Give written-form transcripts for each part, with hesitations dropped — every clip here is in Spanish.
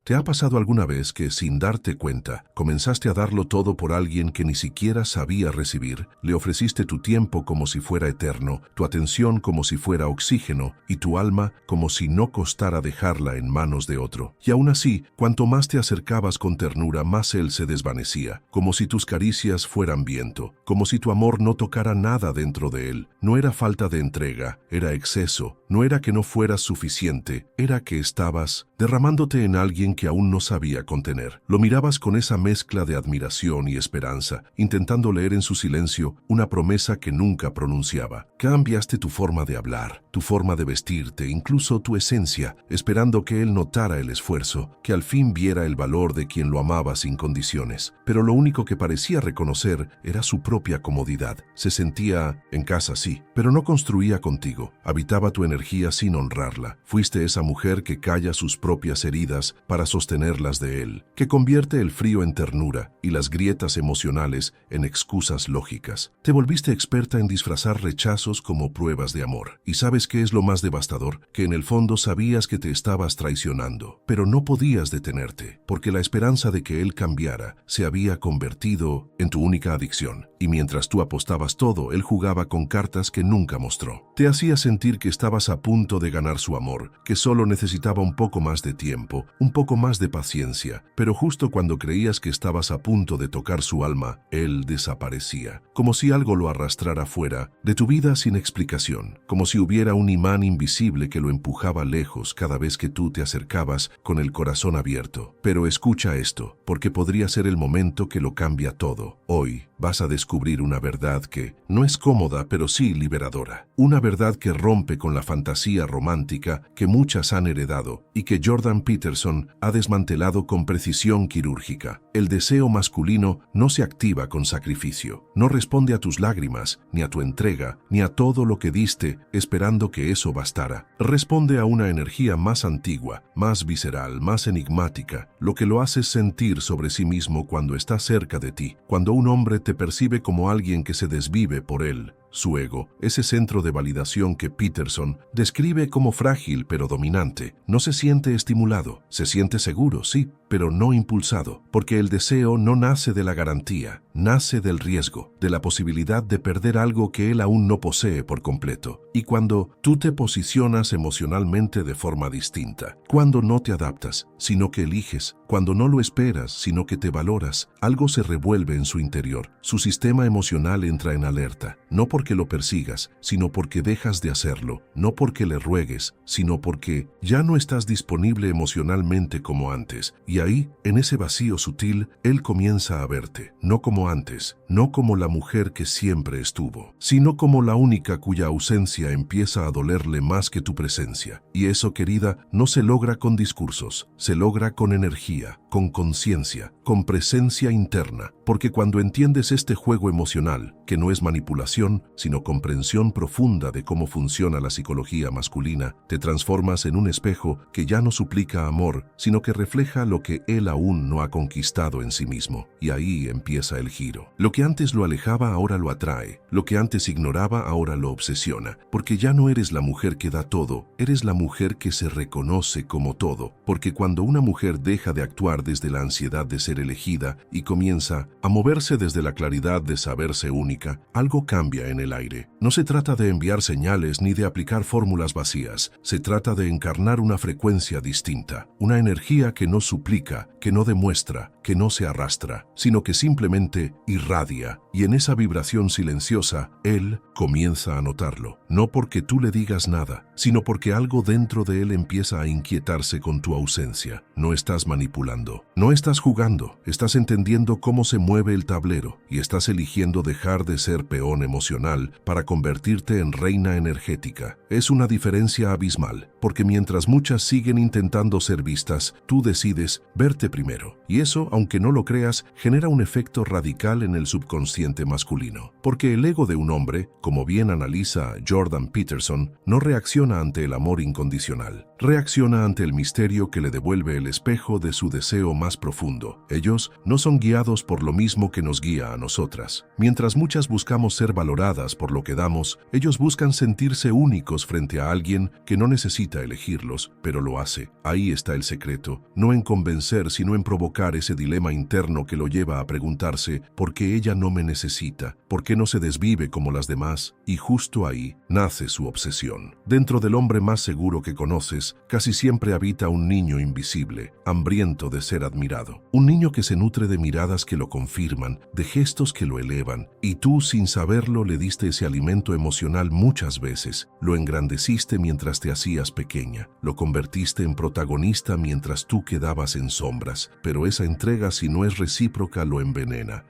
¿Te ha pasado alguna vez que, sin darte cuenta, comenzaste a darlo todo por alguien que ni siquiera sabía recibir? Le ofreciste tu tiempo como si fuera eterno, tu atención como si fuera oxígeno y tu alma como si no costara dejarla en manos de otro. Y aún así, cuanto más te acercabas con ternura, más él se desvanecía, como si tus caricias fueran viento, como si tu amor no tocara nada dentro de él. No era falta de entrega, era exceso. No era que no fueras suficiente, era que estabas derramándote en alguien que aún no sabía contener. Lo mirabas con esa mezcla de admiración y esperanza, intentando leer en su silencio una promesa que nunca pronunciaba. Cambiaste tu forma de hablar, tu forma de vestirte, incluso tu esencia, esperando que él notara el esfuerzo, que al fin viera el valor de quien lo amaba sin condiciones. Pero lo único que parecía reconocer era su propia comodidad. Se sentía en casa, sí, pero no construía contigo. Habitaba tu energía sin honrarla. Fuiste esa mujer que calla sus propias heridas para sostenerlas de él, que convierte el frío en ternura y las grietas emocionales en excusas lógicas. Te volviste experta en disfrazar rechazos como pruebas de amor. ¿Y sabes qué es lo más devastador? Que en el fondo sabías que te estabas traicionando, pero no podías detenerte, porque la esperanza de que él cambiara se había convertido en tu única adicción. Y mientras tú apostabas todo, él jugaba con cartas que nunca mostró. Te hacía sentir que estabas a punto de ganar su amor, que solo necesitaba un poco más de tiempo, un poco más de paciencia, pero justo cuando creías que estabas a punto de tocar su alma, él desaparecía, como si algo lo arrastrara fuera de tu vida sin explicación, como si hubiera un imán invisible que lo empujaba lejos cada vez que tú te acercabas con el corazón abierto. Pero escucha esto, porque podría ser el momento que lo cambia todo. Hoy vas a descubrir una verdad que no es cómoda, pero sí liberadora. Una verdad que rompe con la fantasía romántica que muchas han heredado y que Jordan Peterson ha desmantelado con precisión quirúrgica. El deseo masculino no se activa con sacrificio, no responde a tus lágrimas, ni a tu entrega, ni a todo lo que diste esperando que eso bastara. Responde a una energía más antigua, más visceral, más enigmática, lo que lo hace sentir sobre sí mismo cuando está cerca de ti, cuando un hombre te percibe como alguien que se desvive por él. Su ego, ese centro de validación que Peterson describe como frágil pero dominante, no se siente estimulado, se siente seguro, sí, pero no impulsado, porque el deseo no nace de la garantía, nace del riesgo, de la posibilidad de perder algo que él aún no posee por completo. Y cuando tú te posicionas emocionalmente de forma distinta, cuando no te adaptas, sino que eliges, cuando no lo esperas, sino que te valoras, algo se revuelve en su interior. Su sistema emocional entra en alerta, no porque lo persigas, sino porque dejas de hacerlo, no porque le ruegues, sino porque ya no estás disponible emocionalmente como antes. Y ahí, en ese vacío sutil, él comienza a verte, no como antes, no como la mujer que siempre estuvo, sino como la única cuya ausencia empieza a dolerle más que tu presencia. Y eso, querida, no se logra con discursos, se logra con energía, con conciencia, con presencia interna, porque cuando entiendes este juego emocional, que no es manipulación, sino comprensión profunda de cómo funciona la psicología masculina, te transformas en un espejo que ya no suplica amor, sino que refleja lo que él aún no ha conquistado en sí mismo. Y ahí empieza el giro. Lo que antes lo alejaba ahora lo atrae, lo que antes ignoraba ahora lo obsesiona, porque ya no eres la mujer que da todo, eres la mujer que se reconoce como todo, porque cuando una mujer deja de actuar desde la ansiedad de ser elegida y comienza a moverse desde la claridad de saberse única, algo cambia en el aire. No se trata de enviar señales ni de aplicar fórmulas vacías, se trata de encarnar una frecuencia distinta, una energía que no suplica, que no demuestra, que no se arrastra, sino que simplemente irradia, y en esa vibración silenciosa, él comienza a notarlo, no porque tú le digas nada, sino porque algo dentro de él empieza a inquietarse con tu ausencia. No estás manipulando, no estás jugando, estás entendiendo cómo se mueve el tablero y estás eligiendo dejar de ser peón emocional para convertirte en reina energética. Es una diferencia abismal, porque mientras muchas siguen intentando ser vistas, tú decides verte primero. Y eso, aunque no lo creas, genera un efecto radical en el subconsciente masculino. Porque el ego de un hombre, como bien analiza Jordan Peterson, no reacciona ante el amor incondicional. Reacciona ante el misterio que le devuelve el espejo de su deseo más profundo. Ellos no son guiados por lo mismo que nos guía a nosotras. Mientras muchas buscamos ser valoradas por lo que damos, ellos buscan sentirse únicos frente a alguien que no necesita elegirlos, pero lo hace. Ahí está el secreto, no en convencer, sino en provocar ese dilema interno que lo lleva a preguntarse ¿por qué ella no me necesita? ¿Por qué no se desvive como las demás? Y justo ahí nace su obsesión. Dentro del hombre más seguro que conoces, casi siempre habita un niño invisible, hambriento de ser admirado. Un niño que se nutre de miradas que lo confirman, de gestos que lo elevan, y tú, sin saberlo, le diste ese alimento emocional muchas veces. Lo engrandeciste mientras te hacías pequeña, lo convertiste en protagonista mientras tú quedabas en sombras, pero esa entrega, si no es recíproca, lo envenena.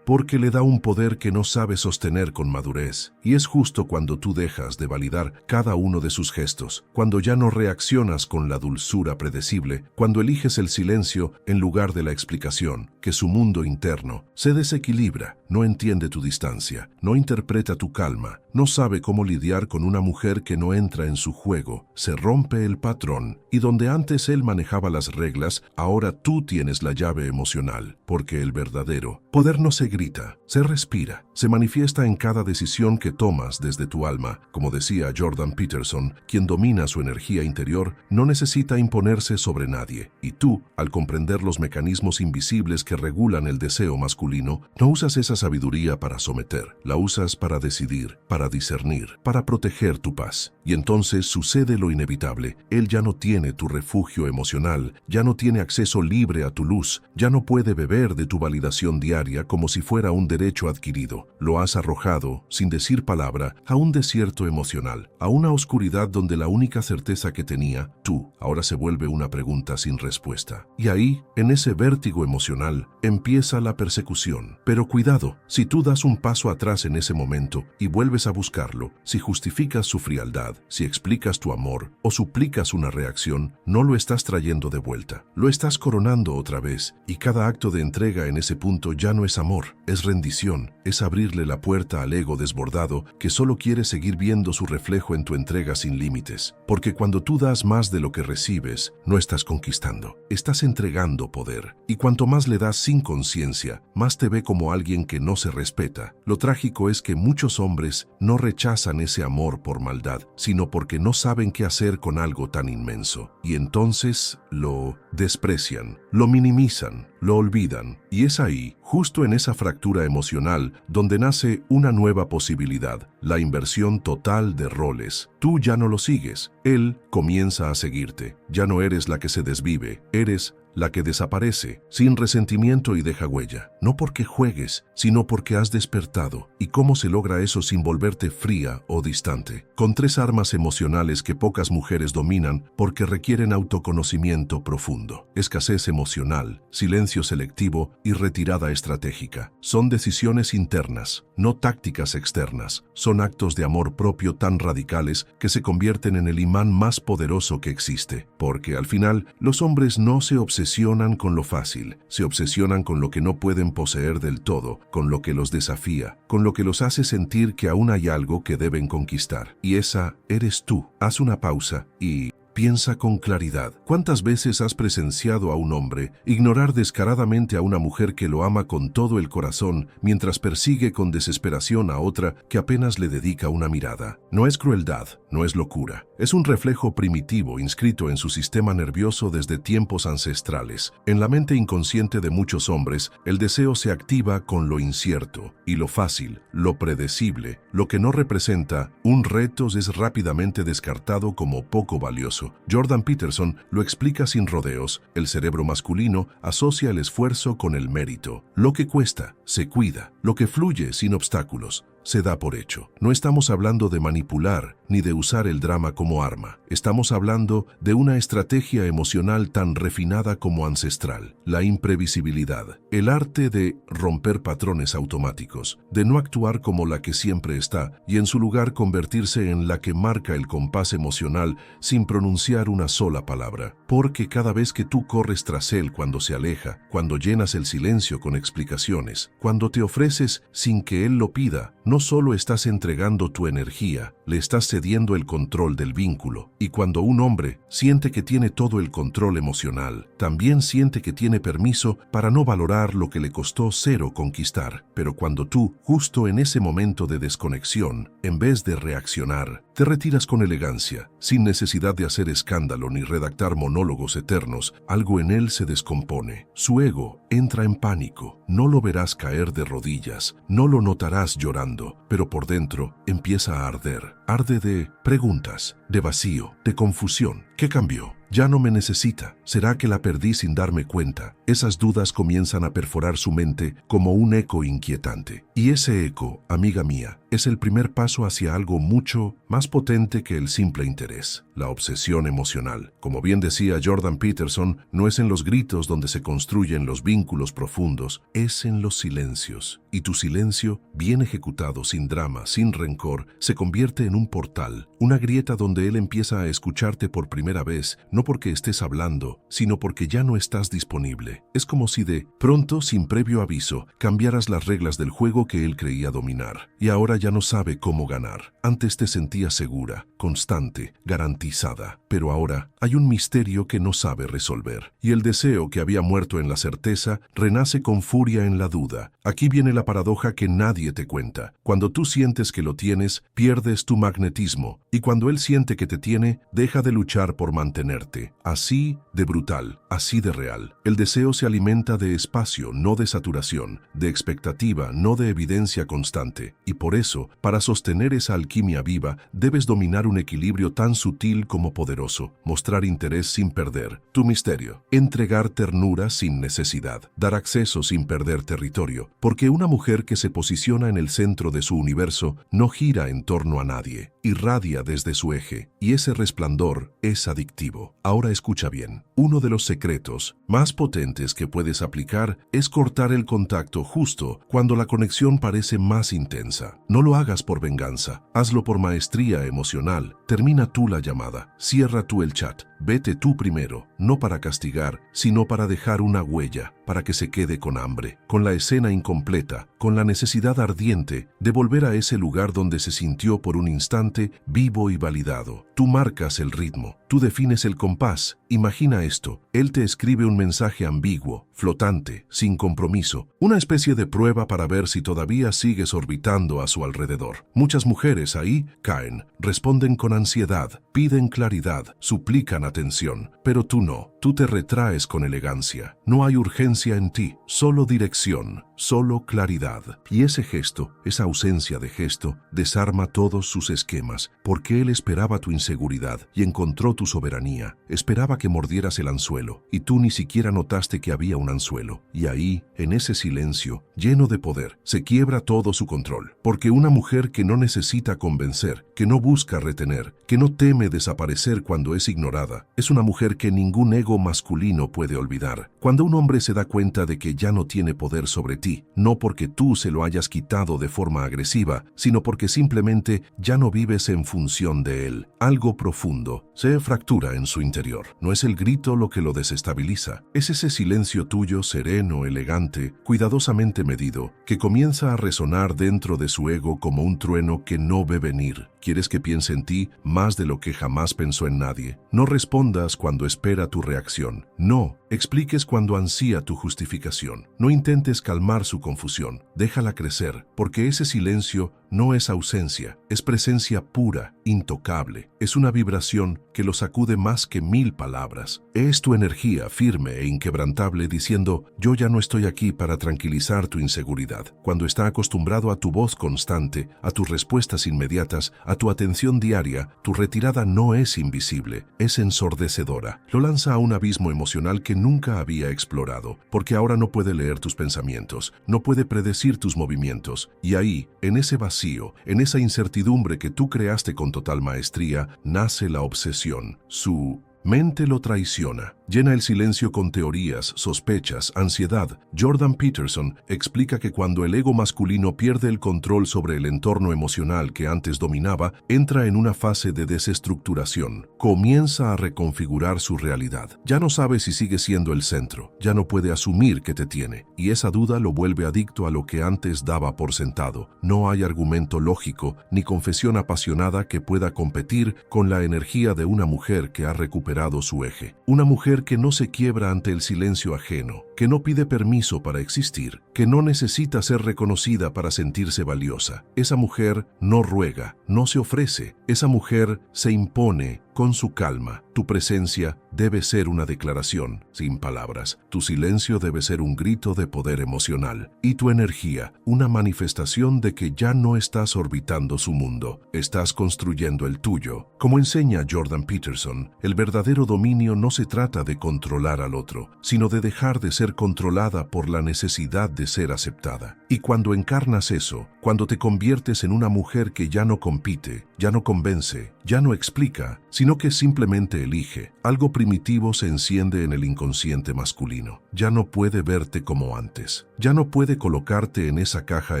Porque le da un poder que no sabe sostener con madurez. Y es justo cuando tú dejas de validar cada uno de sus gestos, cuando ya no reaccionas con la dulzura predecible, cuando eliges el silencio en lugar de la explicación, que su mundo interno se desequilibra, no entiende tu distancia, no interpreta tu calma, no sabe cómo lidiar con una mujer que no entra en su juego, se rompe el patrón, y donde antes él manejaba las reglas, ahora tú tienes la llave emocional, porque el verdadero poder no se grita, se respira, se manifiesta en cada decisión que tomas desde tu alma. Como decía Jordan Peterson, quien domina su energía interior no necesita imponerse sobre nadie, y tú, al comprender los mecanismos invisibles que regulan el deseo masculino, no usas esa sabiduría para someter, la usas para decidir, para discernir, para proteger tu paz. Y entonces sucede lo inevitable, él ya no tiene tu refugio emocional, ya no tiene acceso libre a tu luz, ya no puede beber de tu validación diaria como si fuera un derecho adquirido. Lo has arrojado, sin decir palabra, a un desierto emocional, a una oscuridad donde la única certeza que tenía, tú, ahora se vuelve una pregunta sin respuesta. Y ahí, en ese vértigo emocional, empieza la persecución. Pero cuidado, si tú das un paso atrás en ese momento y vuelves a buscarlo, si justificas su frialdad, si explicas tu amor o suplicas una reacción, no lo estás trayendo de vuelta. Lo estás coronando otra vez, y cada acto de entrega en ese punto ya no es amor, es rendición, es abrirle la puerta al ego desbordado que solo quiere seguir viendo su reflejo en tu entrega sin límites. Porque cuando tú das más de lo que recibes, no estás conquistando, estás entregando poder. Y cuanto más le das sin conciencia, más te ve como alguien que no se respeta. Lo trágico es que muchos hombres no rechazan ese amor por maldad, sino porque no saben qué hacer con algo tan inmenso. Y entonces lo desprecian, lo minimizan, lo olvidan. Y es ahí, justo en esa fractura emocional, donde nace una nueva posibilidad, la inversión total de roles. Tú ya no lo sigues, él comienza a seguirte. Ya no eres la que se desvive, eres la que desaparece, sin resentimiento y deja huella. No porque juegues, sino porque has despertado. ¿Y cómo se logra eso sin volverte fría o distante? Con 3 armas emocionales que pocas mujeres dominan porque requieren autoconocimiento profundo: escasez emocional, silencio selectivo y retirada estratégica. Son decisiones internas, no tácticas externas. Son actos de amor propio tan radicales que se convierten en el imán más poderoso que existe. Porque al final, los hombres no se obsesionan con lo fácil, se obsesionan con lo que no pueden poseer del todo, con lo que los desafía, con lo que los hace sentir que aún hay algo que deben conquistar. Y esa eres tú. Haz una pausa y piensa con claridad. ¿Cuántas veces has presenciado a un hombre ignorar descaradamente a una mujer que lo ama con todo el corazón mientras persigue con desesperación a otra que apenas le dedica una mirada? No es crueldad, no es locura. Es un reflejo primitivo inscrito en su sistema nervioso desde tiempos ancestrales. En la mente inconsciente de muchos hombres, el deseo se activa con lo incierto y lo fácil, lo predecible, lo que no representa un reto es rápidamente descartado como poco valioso. Jordan Peterson lo explica sin rodeos. El cerebro masculino asocia el esfuerzo con el mérito. Lo que cuesta, se cuida. Lo que fluye sin obstáculos, se da por hecho. No estamos hablando de manipular ni de usar el drama como arma. Estamos hablando de una estrategia emocional tan refinada como ancestral, la imprevisibilidad, el arte de romper patrones automáticos, de no actuar como la que siempre está y en su lugar convertirse en la que marca el compás emocional sin pronunciar una sola palabra. Porque cada vez que tú corres tras él cuando se aleja, cuando llenas el silencio con explicaciones, cuando te ofreces sin que él lo pida, no solo estás entregando tu energía, le estás cediendo el control del vínculo. Y cuando un hombre siente que tiene todo el control emocional, también siente que tiene permiso para no valorar lo que le costó cero conquistar. Pero cuando tú, justo en ese momento de desconexión, en vez de reaccionar, te retiras con elegancia, sin necesidad de hacer escándalo ni redactar monólogos eternos, algo en él se descompone. Su ego entra en pánico. No lo verás caer de rodillas, no lo notarás llorando, pero por dentro empieza a arder. Arde de preguntas, de vacío, de confusión. ¿Qué cambió? Ya no me necesita. ¿Será que la perdí sin darme cuenta? Esas dudas comienzan a perforar su mente como un eco inquietante. Y ese eco, amiga mía, es el primer paso hacia algo mucho más potente que el simple interés, la obsesión emocional. Como bien decía Jordan Peterson, no es en los gritos donde se construyen los vínculos profundos, es en los silencios. Y tu silencio, bien ejecutado, sin drama, sin rencor, se convierte en un portal, una grieta donde él empieza a escucharte por primera vez, no porque estés hablando, sino porque ya no estás disponible. Es como si de pronto, sin previo aviso, cambiaras las reglas del juego que él creía dominar. Y ahora ya no sabe cómo ganar. Antes te sentías segura, constante, garantizada. Pero ahora hay un misterio que no sabe resolver. Y el deseo que había muerto en la certeza renace con furia en la duda. Aquí viene la paradoja que nadie te cuenta. Cuando tú sientes que lo tienes, pierdes tu magnetismo. Y cuando él siente que te tiene, deja de luchar por mantenerte. Así de brutal, así de real. El deseo se alimenta de espacio, no de saturación, de expectativa, no de evidencia constante. Y por eso, para sostener esa alquimia viva, debes dominar un equilibrio tan sutil como poderoso, mostrar interés sin perder tu misterio, entregar ternura sin necesidad, dar acceso sin perder territorio, porque una mujer que se posiciona en el centro de su universo no gira en torno a nadie, irradia desde su eje, y ese resplandor es adictivo. Ahora escucha bien, uno de los secretos más potentes que puedes aplicar es cortar el contacto justo cuando la conexión parece más intensa. No lo hagas por venganza, hazlo por maestría emocional. Termina tú la llamada, cierra tú el chat, vete tú primero, no para castigar, sino para dejar una huella, para que se quede con hambre, con la escena incompleta, con la necesidad ardiente de volver a ese lugar donde se sintió por un instante vivo y validado. Tú marcas el ritmo, tú defines el compás. Imagina esto, él te escribe un mensaje ambiguo, flotante, sin compromiso, una especie de prueba para ver si todavía sigues orbitando a su alrededor. Muchas mujeres ahí caen, responden con ansiedad, piden claridad, suplican atención, pero tú no, tú te retraes con elegancia. No hay urgencia en ti, solo dirección, solo claridad. Y ese gesto, esa ausencia de gesto, desarma todos sus esquemas, porque él esperaba tu inseguridad y encontró tu soberanía. Esperaba que mordieras el anzuelo, y tú ni siquiera notaste que había un anzuelo. Y ahí, en ese silencio, lleno de poder, se quiebra todo su control. Porque una mujer que no necesita convencer, que no busca retener, que no teme desaparecer cuando es ignorada, es una mujer que ningún ego masculino puede olvidar. Cuando un hombre se da cuenta de que ya no tiene poder sobre ti, no porque tú se lo hayas quitado de forma agresiva, sino porque simplemente ya no vives en función de él, algo profundo se fractura en su interior. No es el grito lo que lo desestabiliza, es ese silencio tuyo sereno, elegante, cuidadosamente medido, que comienza a resonar dentro de su ego como un trueno que no ve venir. ¿Quieres que piense en ti más de lo que jamás pensó en nadie? No respondas cuando espera tu reacción. No expliques cuando ansía tu justificación. No intentes calmar su confusión. Déjala crecer, porque ese silencio no es ausencia, es presencia pura, intocable. Es una vibración que lo sacude más que 1000 palabras. Es tu energía firme e inquebrantable diciendo, yo ya no estoy aquí para tranquilizar tu inseguridad. Cuando está acostumbrado a tu voz constante, a tus respuestas inmediatas, a tu atención diaria, tu retirada no es invisible, es ensordecedora. Lo lanza a un abismo emocional que nunca había explorado, porque ahora no puede leer tus pensamientos, no puede predecir tus movimientos, y ahí, en ese vacío vacío, en esa incertidumbre que tú creaste con total maestría, nace la obsesión. Su mente lo traiciona, llena el silencio con teorías, sospechas, ansiedad. Jordan Peterson explica que cuando el ego masculino pierde el control sobre el entorno emocional que antes dominaba, entra en una fase de desestructuración. Comienza a reconfigurar su realidad. Ya no sabe si sigue siendo el centro, ya no puede asumir que te tiene, y esa duda lo vuelve adicto a lo que antes daba por sentado. No hay argumento lógico ni confesión apasionada que pueda competir con la energía de una mujer que ha recuperado su eje. Una mujer que no se quiebra ante el silencio ajeno, que no pide permiso para existir, que no necesita ser reconocida para sentirse valiosa. Esa mujer no ruega, no se ofrece. Esa mujer se impone con su calma. Tu presencia debe ser una declaración, sin palabras. Tu silencio debe ser un grito de poder emocional. Y tu energía, una manifestación de que ya no estás orbitando su mundo, estás construyendo el tuyo. Como enseña Jordan Peterson, el verdadero dominio no se trata de controlar al otro, sino de dejar de ser controlada por la necesidad de ser aceptada. Y cuando encarnas eso, cuando te conviertes en una mujer que ya no compite, ya no convence, ya no explica, sino que simplemente elige, algo primitivo se enciende en el inconsciente masculino. Ya no puede verte como antes. Ya no puede colocarte en esa caja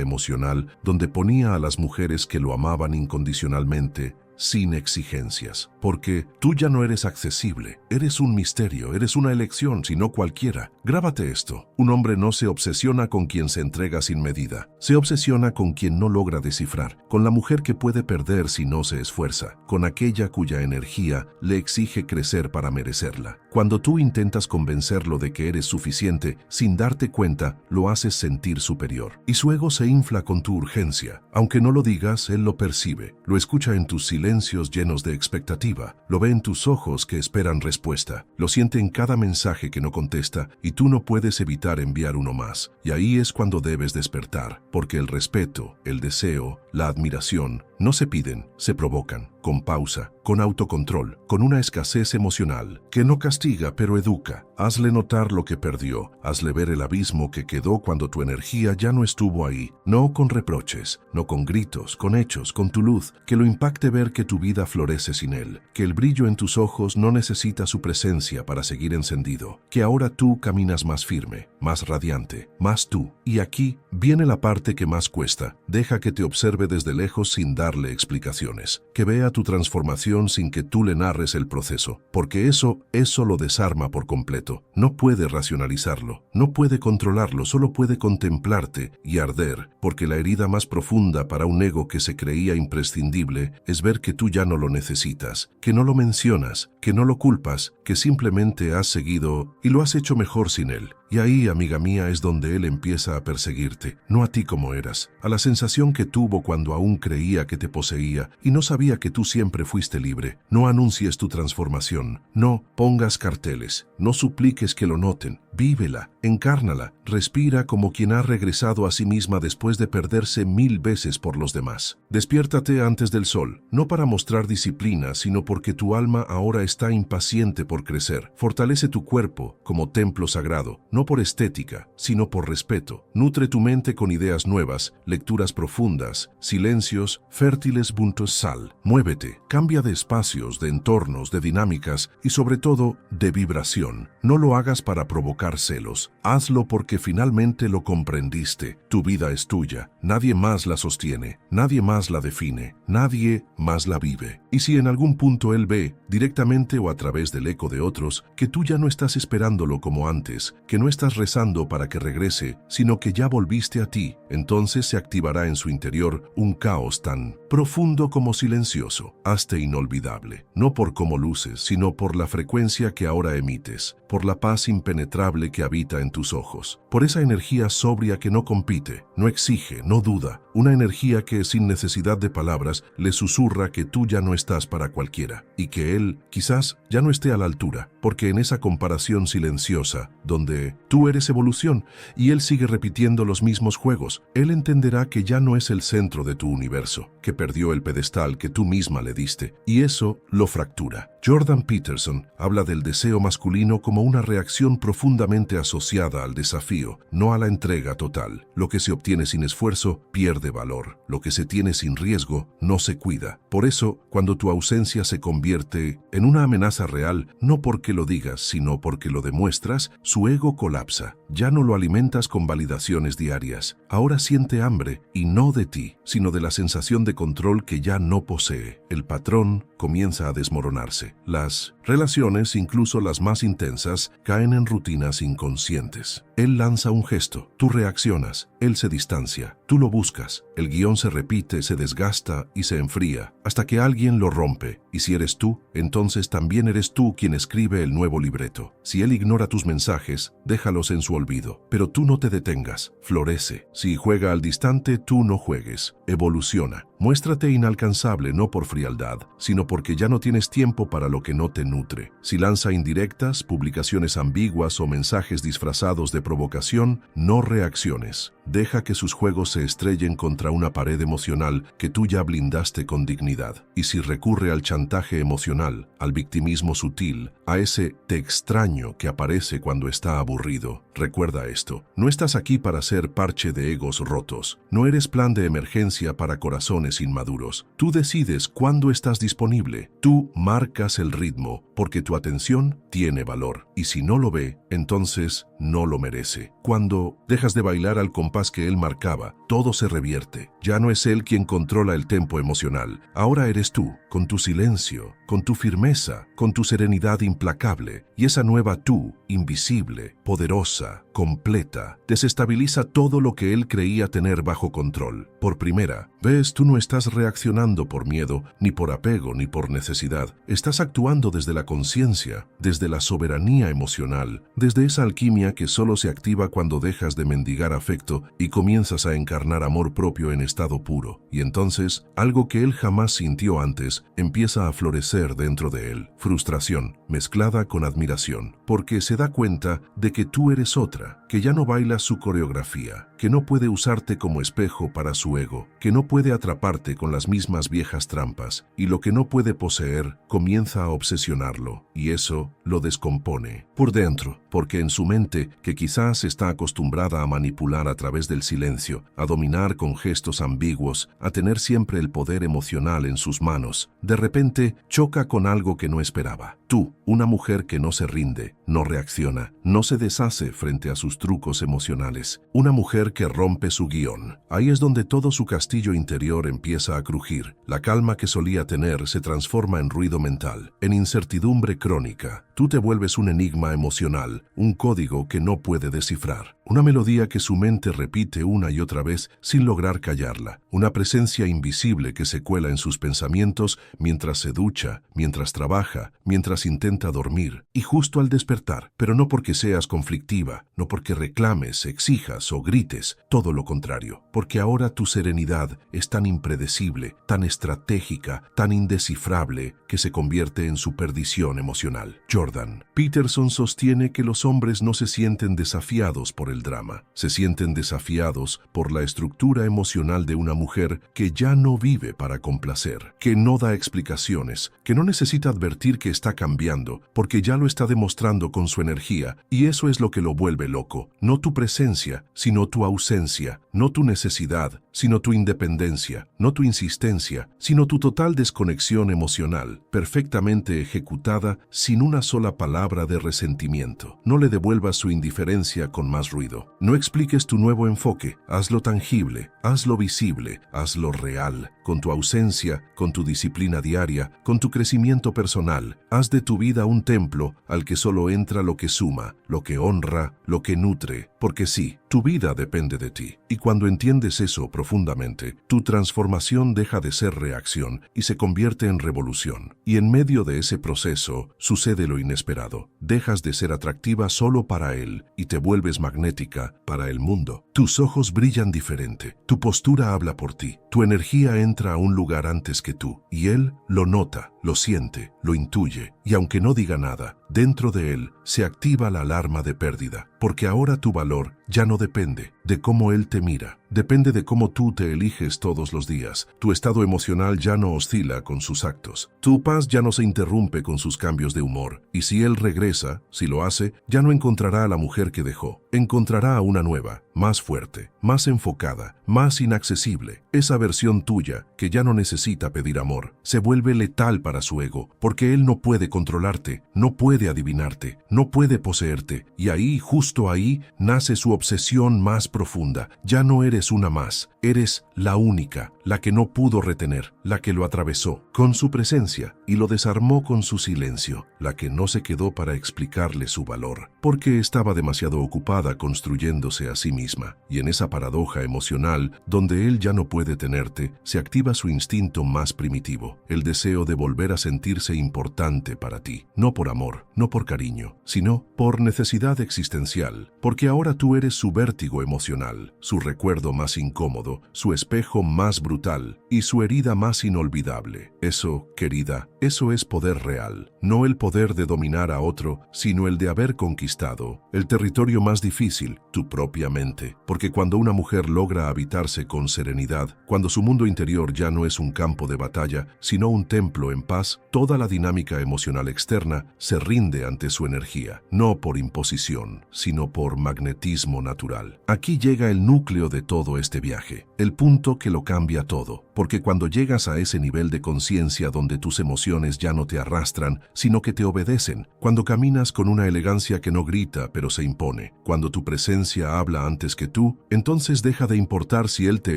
emocional donde ponía a las mujeres que lo amaban incondicionalmente, sin exigencias, porque tú ya no eres accesible, eres un misterio, eres una elección, sino cualquiera. Grábate esto: un hombre no se obsesiona con quien se entrega sin medida, se obsesiona con quien no logra descifrar, con la mujer que puede perder si no se esfuerza, con aquella cuya energía le exige crecer para merecerla. Cuando tú intentas convencerlo de que eres suficiente, sin darte cuenta, lo haces sentir superior, y su ego se infla con tu urgencia. Aunque no lo digas, él lo percibe, lo escucha en tus silencios llenos de expectativa, lo ve en tus ojos que esperan respuesta, lo siente en cada mensaje que no contesta, y tú no puedes evitar enviar uno más. Y ahí es cuando debes despertar, porque el respeto, el deseo, la admiración, no se piden, se provocan, con pausa, con autocontrol, con una escasez emocional, que no castiga pero educa. Hazle notar lo que perdió, hazle ver el abismo que quedó cuando tu energía ya no estuvo ahí, no con reproches, no con gritos, con hechos, con tu luz, que lo impacte ver que tu vida florece sin él, que el brillo en tus ojos no necesita su presencia para seguir encendido, que ahora tú caminas más firme, más radiante, más tú. Y aquí viene la parte que más cuesta: deja que te observe desde lejos sin darle explicaciones, que vea tu transformación sin que tú le narres el proceso, porque eso lo desarma por completo. No puede racionalizarlo, no puede controlarlo, solo puede contemplarte y arder, porque la herida más profunda para un ego que se creía imprescindible es ver que tú ya no lo necesitas, que no lo mencionas, que no lo culpas, que simplemente has seguido y lo has hecho mejor sin él. Y ahí, amiga mía, es donde él empieza a perseguirte, no a ti como eras, a la sensación que tuvo cuando aún creía que te poseía y no sabía que tú siempre fuiste libre. No anuncies tu transformación, no pongas carteles, no supliques que lo noten, vívela, encárnala, respira como quien ha regresado a sí misma después de perderse 1000 veces por los demás. Despiértate antes del sol, no para mostrar disciplina, sino porque tu alma ahora está impaciente por crecer. Fortalece tu cuerpo como templo sagrado, no por estética, sino por respeto. Nutre tu mente con ideas nuevas, lecturas profundas, silencios fértiles juntos sal. Muévete, cambia de espacios, de entornos, de dinámicas y sobre todo de vibración. No lo hagas para provocar celos, hazlo porque finalmente lo comprendiste. Tu vida es tuya, nadie más la sostiene, nadie más la define, nadie más la vive. Y si en algún punto él ve, directamente o a través del eco de otros, que tú ya no estás esperándolo como antes, que no estás rezando para que regrese, sino que ya volviste a ti, entonces se activará en su interior un caos tan profundo como silencioso. Hazte inolvidable, no por cómo luces, sino por la frecuencia que ahora emites, por la paz impenetrable que habita en tus ojos, por esa energía sobria que no compite, no exige, no duda, una energía que sin necesidad de palabras le susurra que tú ya no estás estás para cualquiera, y que él quizás ya no esté a la altura, porque en esa comparación silenciosa, donde tú eres evolución y él sigue repitiendo los mismos juegos, él entenderá que ya no es el centro de tu universo, que perdió el pedestal que tú misma le diste, y eso lo fractura. Jordan Peterson habla del deseo masculino como una reacción profundamente asociada al desafío, no a la entrega total. Lo que se obtiene sin esfuerzo pierde valor. Lo que se tiene sin riesgo no se cuida. Por eso, cuando tu ausencia se convierte en una amenaza real, no porque lo digas, sino porque lo demuestras, su ego colapsa. Ya no lo alimentas con validaciones diarias. Ahora siente hambre, y no de ti, sino de la sensación de control que ya no posee. El patrón comienza a desmoronarse. Las relaciones, incluso las más intensas, caen en rutinas inconscientes. Él lanza un gesto, tú reaccionas, él se distancia, tú lo buscas, el guión se repite, se desgasta y se enfría, hasta que alguien lo rompe, y si eres tú, entonces también eres tú quien escribe el nuevo libreto. Si él ignora tus mensajes, déjalos en su olvido, pero tú no te detengas, florece. Si juega al distante, tú no juegues, evoluciona. Muéstrate inalcanzable no por frialdad, sino porque ya no tienes tiempo para lo que no te nutre. Si lanza indirectas, publicaciones ambiguas o mensajes disfrazados de provocación, no reacciones. Deja que sus juegos se estrellen contra una pared emocional que tú ya blindaste con dignidad. Y si recurre al chantaje emocional, al victimismo sutil, a ese te extraño que aparece cuando está aburrido, recuerda esto. No estás aquí para ser parche de egos rotos. No eres plan de emergencia para corazones inmaduros. Tú decides cuándo estás disponible. Tú marcas el ritmo, porque tu atención tiene valor. Y si no lo ve, entonces no lo merece. Cuando dejas de bailar al compás que él marcaba, todo se revierte. Ya no es él quien controla el tempo emocional. Ahora eres tú, con tu silencio, con tu firmeza, con tu serenidad implacable. Y esa nueva tú, invisible, poderosa, completa, desestabiliza todo lo que él creía tener bajo control. Por primera vez, tú no estás reaccionando por miedo, ni por apego, ni por necesidad. Estás actuando desde la conciencia, desde la soberanía emocional, desde esa alquimia que solo se activa cuando dejas de mendigar afecto y comienzas a encarnar amor propio en estado puro. Y entonces, algo que él jamás sintió antes, empieza a florecer dentro de él. Frustración, mezclada con admiración, porque se da cuenta de que tú eres otra, que ya no bailas su coreografía, que no puede usarte como espejo para su ego, que no puede atraparte con las mismas viejas trampas, y lo que no puede poseer comienza a obsesionarlo, y eso lo descompone por dentro, porque en su mente, que quizás está acostumbrada a manipular a través del silencio, a dominar con gestos ambiguos, a tener siempre el poder emocional en sus manos, de repente choca con algo que no esperaba. Tú, una mujer que no se rinde, no reacciona, no se deshace frente a sus trucos emocionales. Una mujer que rompe su guión. Ahí es donde todo su castillo interior empieza a crujir. La calma que solía tener se transforma en ruido mental, en incertidumbre crónica. Tú te vuelves un enigma emocional, un código que no puede descifrar. Una melodía que su mente repite una y otra vez sin lograr callarla. Una presencia invisible que se cuela en sus pensamientos mientras se ducha, mientras trabaja, mientras intenta dormir. Y justo al despertar, pero no porque seas conflictiva, no porque reclames, exijas o grites, todo lo contrario. Porque ahora tu serenidad es tan impredecible, tan estratégica, tan indescifrable, que se convierte en su perdición emocional. Jordan Peterson sostiene que los hombres no se sienten desafiados por el drama, se sienten desafiados por la estructura emocional de una mujer que ya no vive para complacer, que no da explicaciones, que no necesita advertir que está cambiando, porque ya lo está demostrando con su energía, y eso es lo que lo vuelve loco. No tu presencia, sino tu ausencia, no tu necesidad, sino tu independencia, no tu insistencia, sino tu total desconexión emocional, perfectamente ejecutada sin una sola palabra de resentimiento. No le devuelvas su indiferencia con más ruido. No expliques tu nuevo enfoque, hazlo tangible, hazlo visible, hazlo real, con tu ausencia, con tu disciplina diaria, con tu crecimiento personal. Haz de tu vida un templo al que solo entra lo que suma, lo que honra, lo que nutre, porque sí, tu vida depende de ti. Y cuando entiendes eso profundamente, tu transformación deja de ser reacción y se convierte en revolución. Y en medio de ese proceso sucede lo inesperado. Dejas de ser atractiva solo para él y te vuelves magnética para el mundo. Tus ojos brillan diferente, tu postura habla por ti, tu energía entra a un lugar antes que tú, y él lo nota, lo siente, lo intuye, y aunque no diga nada, dentro de él se activa la alarma de pérdida, porque ahora tu valor ya no depende de cómo él te mira, depende de cómo tú te eliges todos los días. Tu estado emocional ya no oscila con sus actos, tu paz ya no se interrumpe con sus cambios de humor, y si él regresa, si lo hace, ya no encontrará a la mujer que dejó, encontrará a una nueva, más fuerte, más enfocada, más inaccesible. Esa versión tuya, que ya no necesita pedir amor, se vuelve letal para su ego, porque él no puede controlarte, no puede adivinarte, no puede poseerte, y ahí, justo ahí, nace su obsesión más profunda. Ya no eres una más, eres la única, la que no pudo retener, la que lo atravesó con su presencia y lo desarmó con su silencio, la que no se quedó para explicarle su valor, porque estaba demasiado ocupada construyéndose a sí misma. Y en esa paradoja emocional, donde él ya no puede tenerte, se activa su instinto más primitivo, el deseo de volver a sentirse importante para ti, no por amor, no por cariño, sino por necesidad existencial, porque ahora tú eres su vértigo emocional, su recuerdo más incómodo, su espejo más brutal y su herida más inolvidable. Eso, querida, eso es poder real, no el poder de dominar a otro, sino el de haber conquistado el territorio más difícil, tu propia mente, porque cuando una mujer logra habitarse con serenidad, cuando su mundo interior ya no es un campo de batalla, sino un templo en paz, toda la dinámica emocional externa se rinde ante su energía, no por imposición, sino por magnetismo natural. Aquí llega el núcleo de todo este viaje, el punto que lo cambia todo, porque cuando llegas a ese nivel de conciencia donde tus emociones ya no te arrastran, sino que te obedecen, cuando caminas con una elegancia que no grita pero se impone, cuando tu presencia habla antes que tú, entonces deja de importar si él te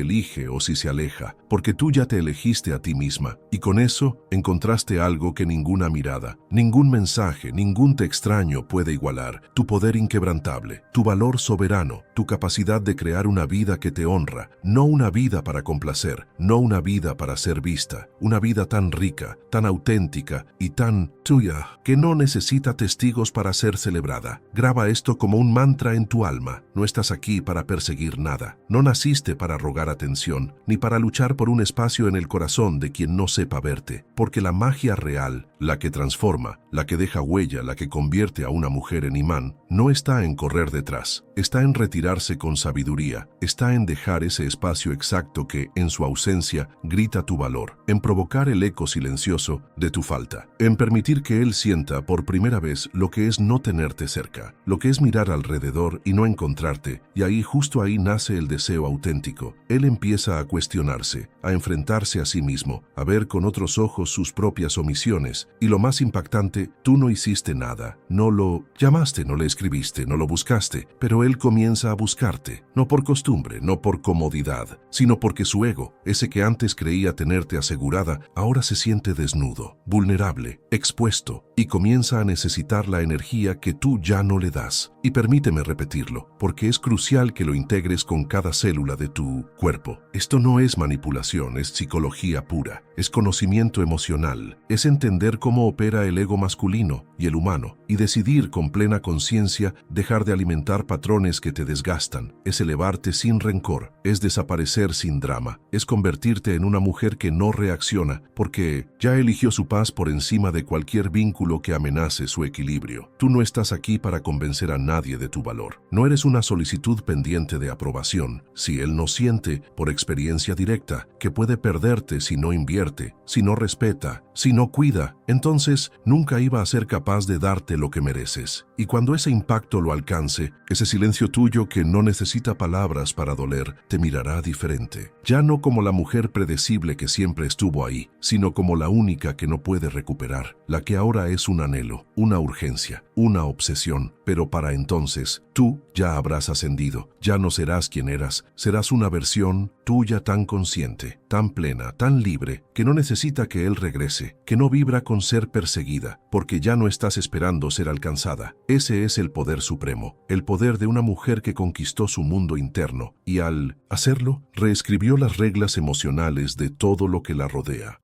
elige o si se aleja, porque tú ya te elegiste a ti misma, y con eso encontraste algo que ninguna mirada, ningún mensaje, ningún te extraño puede igualar: tu poder inquebrantable, tu valor soberano, tu capacidad de crear una vida que te honra, no una vida para complacer, no una vida para ser vista, una vida tan rica, tan auténtica y tan tuya que no necesita testigos para ser celebrada. Graba esto como un mantra en tu alma. No estás aquí para perseguir nada, no naciste para rogar atención, ni para luchar por un espacio en el corazón de quien no sepa verte, porque la magia real, la que transforma, la que deja huella, la que convierte a una mujer en imán, no está en correr detrás, está en retirarse con sabiduría, está en dejar ese espacio exacto que, en su ausencia, grita tu valor, en provocar el eco silencioso de tu falta, en permitir que él sienta por primera vez lo que es no tenerte cerca, lo que es mirar alrededor y no encontrarte, y ahí, justo ahí, nace el deseo auténtico. Él empieza a cuestionarse, a enfrentarse a sí mismo, a ver con otros ojos sus propias omisiones, y lo más impactante, tú no hiciste nada, no lo llamaste, no le escribiste, no lo buscaste, pero él comienza a buscarte, no por costumbre, no por comodidad, sino porque su ego, ese que antes creía tenerte asegurada, ahora se siente desnudo, vulnerable, expuesto, y comienza a necesitar la energía que tú ya no le das. Y permíteme repetirlo, porque es crucial que lo integres con cada célula de tu cuerpo. Esto no es manipulación, es psicología pura, es conocimiento emocional, es entender cómo opera el ego masculino y el humano, y decidir con plena conciencia dejar de alimentar patrones que te desgastan, es elevarte sin rencor, es desaparecer sin drama, es convertirte en una mujer que no reacciona, porque ya eligió su paz por encima de cualquier vínculo que amenace su equilibrio. Tú no estás aquí para convencer a nadie de tu valor. No eres una solicitud pendiente de aprobación. Si él no siente, por experiencia directa, que puede perderte si no invierte, si no respeta, si no cuida, entonces nunca iba a ser capaz de darte lo que mereces. Y cuando ese impacto lo alcance, ese silencio tuyo que no necesita palabras para doler, te mirará diferente. Ya no como la mujer predecible que siempre estuvo ahí, sino como la única que no puede recuperar, la que ahora es un anhelo, una urgencia, una obsesión. Pero para entonces, tú ya habrás ascendido, ya no serás quien eras, serás una versión tuya tan consciente, tan plena, tan libre, que no necesita que él regrese, que no vibra con ser perseguida, porque ya no estás esperando ser alcanzada. Ese es el poder supremo, el poder de una mujer que conquistó su mundo interno, y al hacerlo, reescribió las reglas emocionales de todo lo que la rodea.